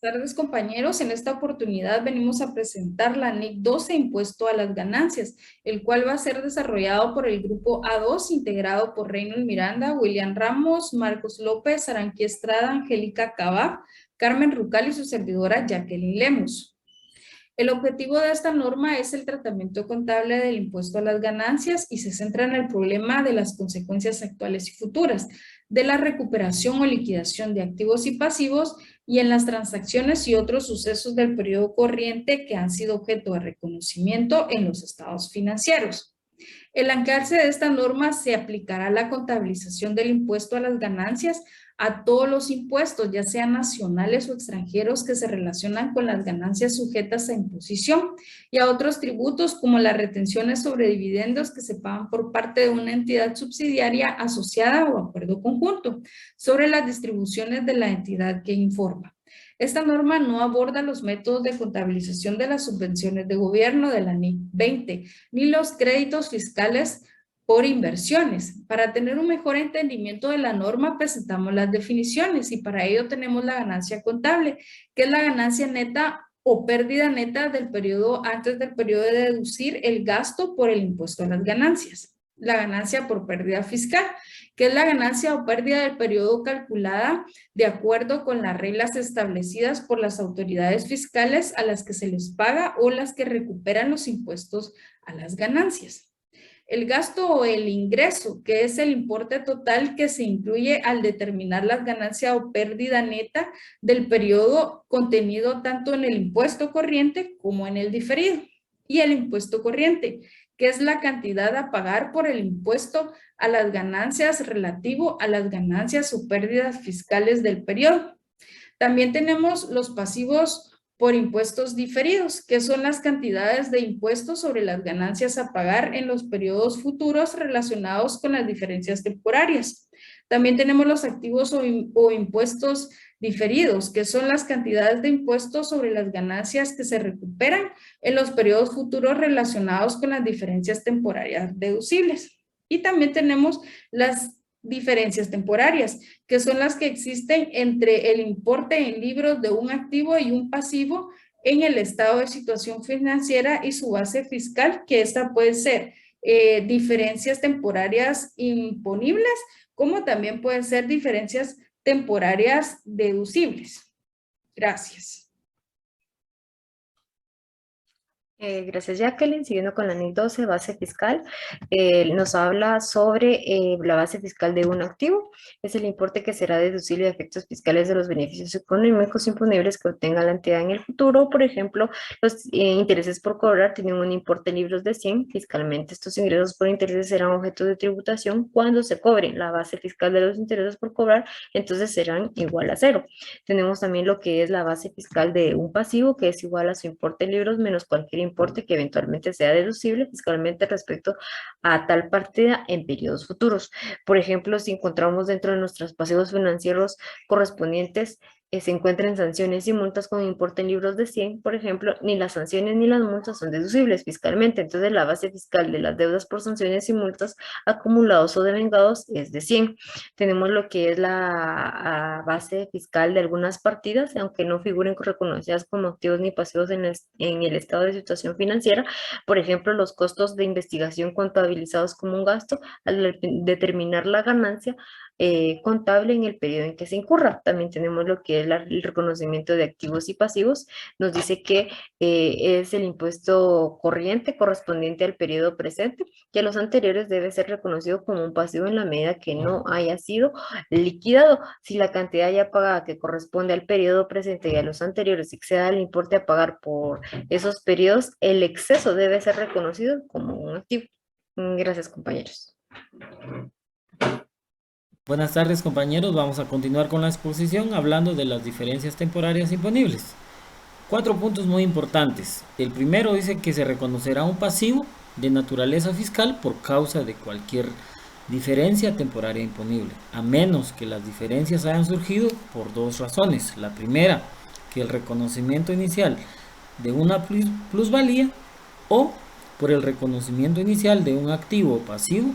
Buenas tardes, compañeros. En esta oportunidad venimos a presentar la NIC 12, Impuesto a las Ganancias, el cual va a ser desarrollado por el grupo A2, integrado por Reynolds Miranda, William Ramos, Marcos López, Aranqui Estrada, Angélica Cabá, Carmen Rucal y su servidora Jacqueline Lemus. El objetivo de esta norma es el tratamiento contable del impuesto a las ganancias y se centra en el problema de las consecuencias actuales y futuras, de la recuperación o liquidación de activos y pasivos y en las transacciones y otros sucesos del periodo corriente que han sido objeto de reconocimiento en los estados financieros. El alcance de esta norma se aplicará a la contabilización del impuesto a las ganancias a todos los impuestos, ya sean nacionales o extranjeros, que se relacionan con las ganancias sujetas a imposición y a otros tributos como las retenciones sobre dividendos que se pagan por parte de una entidad subsidiaria asociada o acuerdo conjunto sobre las distribuciones de la entidad que informa. Esta norma no aborda los métodos de contabilización de las subvenciones de gobierno de la NIC 20, ni los créditos fiscales por inversiones. Para tener un mejor entendimiento de la norma, presentamos las definiciones y para ello tenemos la ganancia contable, que es la ganancia neta o pérdida neta del periodo antes del periodo de deducir el gasto por el impuesto a las ganancias. La ganancia por pérdida fiscal, que es la ganancia o pérdida del periodo calculada de acuerdo con las reglas establecidas por las autoridades fiscales a las que se les paga o las que recuperan los impuestos a las ganancias. El gasto o el ingreso, que es el importe total que se incluye al determinar la ganancia o pérdida neta del periodo contenido tanto en el impuesto corriente como en el diferido. Y el impuesto corriente, que es la cantidad a pagar por el impuesto a las ganancias relativo a las ganancias o pérdidas fiscales del periodo. También tenemos los pasivos por impuestos diferidos, que son las cantidades de impuestos sobre las ganancias a pagar en los periodos futuros relacionados con las diferencias temporarias. También tenemos los activos o impuestos diferidos, que son las cantidades de impuestos sobre las ganancias que se recuperan en los periodos futuros relacionados con las diferencias temporarias deducibles. Y también tenemos las diferencias temporarias, que son las que existen entre el importe en libros de un activo y un pasivo en el estado de situación financiera y su base fiscal, que esta puede ser diferencias temporarias imponibles, como también pueden ser diferencias temporarias deducibles. Gracias. Gracias, Jacqueline. Siguiendo con la NIC 12, base fiscal, nos habla sobre la base fiscal de un activo. Es el importe que será deducible de efectos fiscales de los beneficios económicos imponibles que obtenga la entidad en el futuro. Por ejemplo, los intereses por cobrar tienen un importe en libros de 100. Fiscalmente, estos ingresos por intereses serán objeto de tributación cuando se cobren. La base fiscal de los intereses por cobrar, entonces serán igual a 0. Tenemos también lo que es la base fiscal de un pasivo, que es igual a su importe en libros menos cualquier importe que eventualmente sea deducible fiscalmente respecto a tal partida en periodos futuros. Por ejemplo, si encontramos dentro de nuestros pasivos financieros correspondientes se encuentran sanciones y multas con importe en libros de 100, por ejemplo, ni las sanciones ni las multas son deducibles fiscalmente. Entonces, la base fiscal de las deudas por sanciones y multas acumulados o devengados es de 100. Tenemos lo que es la base fiscal de algunas partidas, aunque no figuren reconocidas como activos ni pasivos en el estado de situación financiera. Por ejemplo, los costos de investigación contabilizados como un gasto al determinar la ganancia contable en el periodo en que se incurra. También tenemos lo que es el reconocimiento de activos y pasivos. Nos dice que es el impuesto corriente correspondiente al periodo presente, que a los anteriores debe ser reconocido como un pasivo en la medida que no haya sido liquidado. Si la cantidad ya pagada que corresponde al periodo presente y a los anteriores exceda el importe a pagar por esos periodos, el exceso debe ser reconocido como un activo. Gracias, compañeros. Buenas tardes, compañeros. Vamos a continuar con la exposición hablando de las diferencias temporarias imponibles. 4 puntos muy importantes. El primero dice que se reconocerá un pasivo de naturaleza fiscal por causa de cualquier diferencia temporaria imponible, a menos que las diferencias hayan surgido por 2 razones. La primera, que el reconocimiento inicial de una plusvalía o por el reconocimiento inicial de un activo o pasivo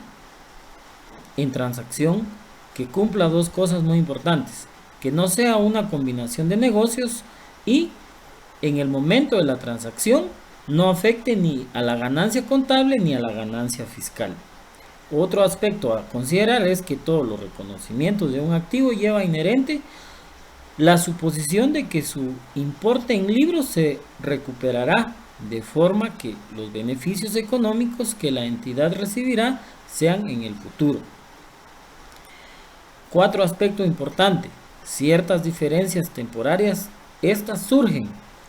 en transacción que cumpla 2 cosas muy importantes: que no sea una combinación de negocios y en el momento de la transacción no afecte ni a la ganancia contable ni a la ganancia fiscal. Otro aspecto a considerar es que todos los reconocimientos de un activo lleva inherente la suposición de que su importe en libros se recuperará, de forma que los beneficios económicos que la entidad recibirá sean en el futuro. Cuatro aspectos importantes. Ciertas diferencias temporarias, estas surgen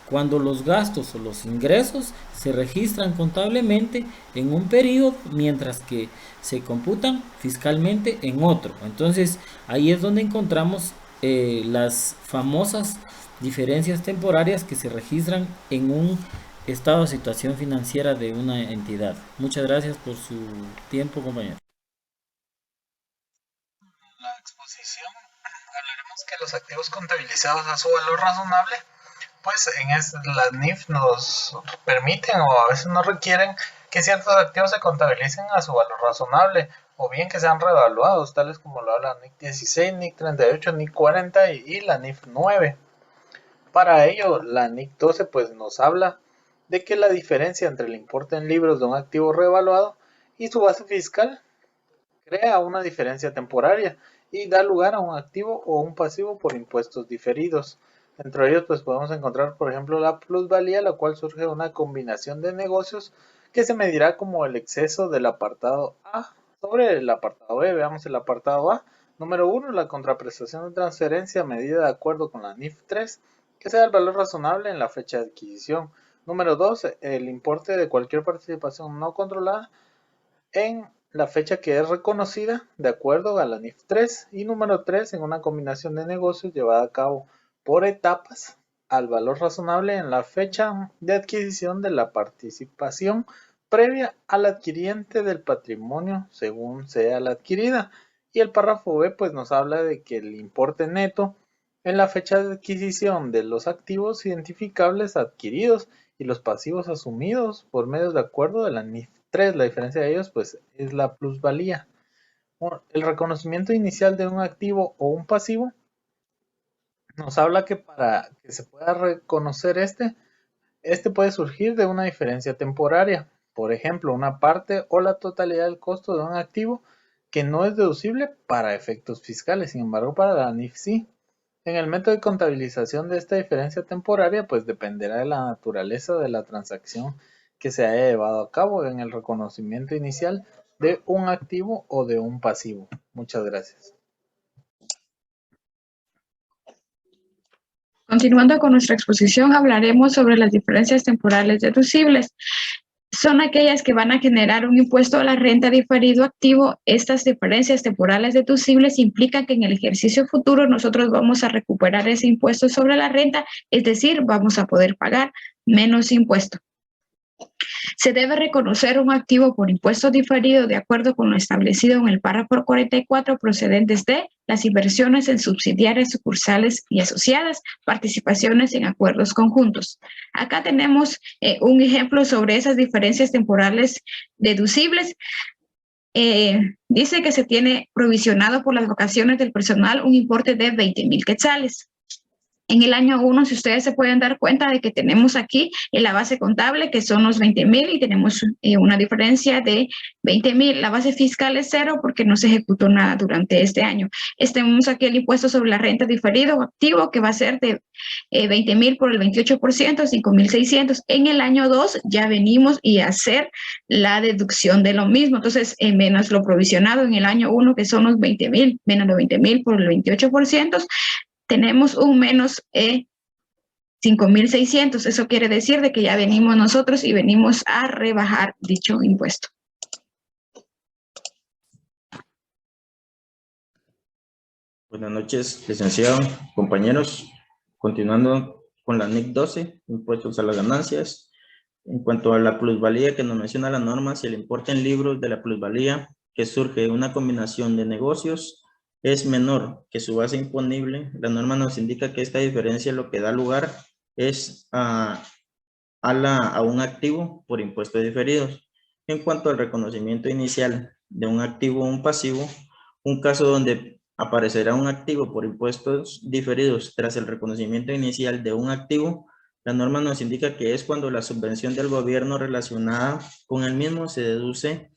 cuando los gastos o los ingresos se registran contablemente en un periodo, mientras que se computan fiscalmente en otro. Entonces, ahí es donde encontramos las famosas diferencias temporarias que se registran en un estado de situación financiera de una entidad. Muchas gracias por su tiempo, compañero. La exposición hablaremos que los activos contabilizados a su valor razonable, pues las NIF nos permiten o a veces nos requieren que ciertos activos se contabilicen a su valor razonable o bien que sean revaluados, tales como lo habla NIC 16, NIC 38, NIC 40 y la NIF 9. Para ello, la NIC 12 pues nos habla de que la diferencia entre el importe en libros de un activo revaluado y su base fiscal crea una diferencia temporaria y da lugar a un activo o un pasivo por impuestos diferidos. Entre ellos pues podemos encontrar por ejemplo la plusvalía, la cual surge de una combinación de negocios que se medirá como el exceso del apartado A sobre el apartado B. Veamos el apartado A. Número 1, la contraprestación de transferencia medida de acuerdo con la NIF 3, que sea el valor razonable en la fecha de adquisición. Número 2, el importe de cualquier participación no controlada en la fecha que es reconocida de acuerdo a la NIF 3. Y número 3, en una combinación de negocios llevada a cabo por etapas al valor razonable en la fecha de adquisición de la participación previa al adquiriente del patrimonio según sea la adquirida. Y el párrafo B pues nos habla de que el importe neto en la fecha de adquisición de los activos identificables adquiridos y los pasivos asumidos por medio de acuerdo de la NIF 3. La diferencia de ellos pues es la plusvalía. El reconocimiento inicial de un activo o un pasivo nos habla que para que se pueda reconocer este puede surgir de una diferencia temporaria. Por ejemplo, una parte o la totalidad del costo de un activo que no es deducible para efectos fiscales, sin embargo para la NIF sí. En el método de contabilización de esta diferencia temporaria, pues dependerá de la naturaleza de la transacción que se haya llevado a cabo en el reconocimiento inicial de un activo o de un pasivo. Muchas gracias. Continuando con nuestra exposición, hablaremos sobre las diferencias temporales deducibles. Son aquellas que van a generar un impuesto a la renta diferido activo. Estas diferencias temporales deducibles implican que en el ejercicio futuro nosotros vamos a recuperar ese impuesto sobre la renta, es decir, vamos a poder pagar menos impuesto. Se debe reconocer un activo por impuesto diferido de acuerdo con lo establecido en el párrafo 44 procedentes de las inversiones en subsidiarias, sucursales y asociadas, participaciones en acuerdos conjuntos. Acá tenemos un ejemplo sobre esas diferencias temporales deducibles. Dice que se tiene provisionado por las vacaciones del personal un importe de 20,000 quetzales. En el año 1, si ustedes se pueden dar cuenta de que tenemos aquí en la base contable que son los 20,000 y tenemos una diferencia de 20,000. La base fiscal es 0 porque no se ejecutó nada durante este año. Tenemos aquí el impuesto sobre la renta diferido o activo que va a ser de 20,000 por el 28%, 5,600. En el año 2 ya venimos y hacer la deducción de lo mismo. Entonces, menos lo provisionado en el año 1 que son los 20,000, menos los 20,000 por el 28%, tenemos un menos 5,600. Eso quiere decir de que ya venimos nosotros y venimos a rebajar dicho impuesto. Buenas noches, licenciado, compañeros. Continuando con la NIC 12, impuestos a las ganancias. En cuanto a la plusvalía que nos menciona la norma, si el importe en libros de la plusvalía que surge de una combinación de negocios es menor que su base imponible, la norma nos indica que esta diferencia lo que da lugar es a un activo por impuestos diferidos. En cuanto al reconocimiento inicial de un activo o un pasivo, un caso donde aparecerá un activo por impuestos diferidos tras el reconocimiento inicial de un activo, la norma nos indica que es cuando la subvención del gobierno relacionada con el mismo se deduce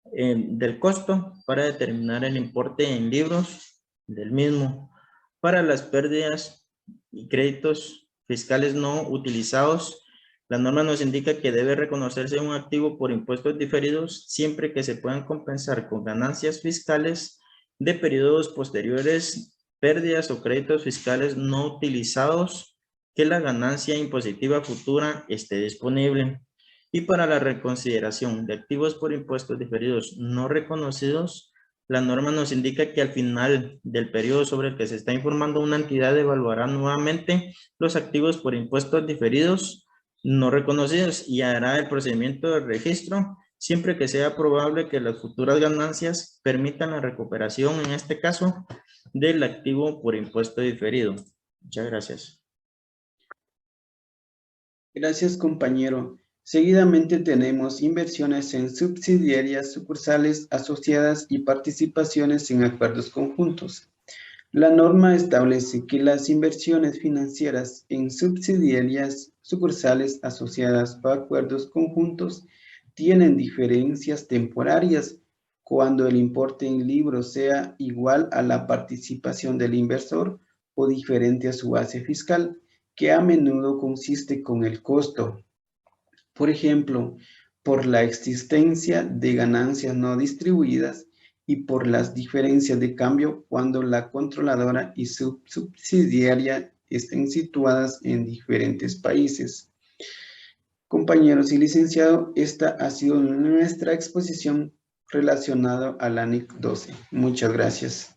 del costo para determinar el importe en libros del mismo. Para las pérdidas y créditos fiscales no utilizados, la norma nos indica que debe reconocerse un activo por impuestos diferidos siempre que se puedan compensar con ganancias fiscales de periodos posteriores, pérdidas o créditos fiscales no utilizados, que la ganancia impositiva futura esté disponible. Y para la reconsideración de activos por impuestos diferidos no reconocidos, la norma nos indica que al final del periodo sobre el que se está informando, una entidad evaluará nuevamente los activos por impuestos diferidos no reconocidos y hará el procedimiento de registro siempre que sea probable que las futuras ganancias permitan la recuperación, en este caso, del activo por impuesto diferido. Muchas gracias. Gracias, compañero. Seguidamente tenemos inversiones en subsidiarias, sucursales, asociadas y participaciones en acuerdos conjuntos. La norma establece que las inversiones financieras en subsidiarias, sucursales, asociadas o acuerdos conjuntos tienen diferencias temporarias cuando el importe en libros sea igual a la participación del inversor o diferente a su base fiscal, que a menudo consiste con el costo. Por ejemplo, por la existencia de ganancias no distribuidas y por las diferencias de cambio cuando la controladora y su subsidiaria estén situadas en diferentes países. Compañeros y licenciado, esta ha sido nuestra exposición relacionada a la NIC 12. Muchas gracias.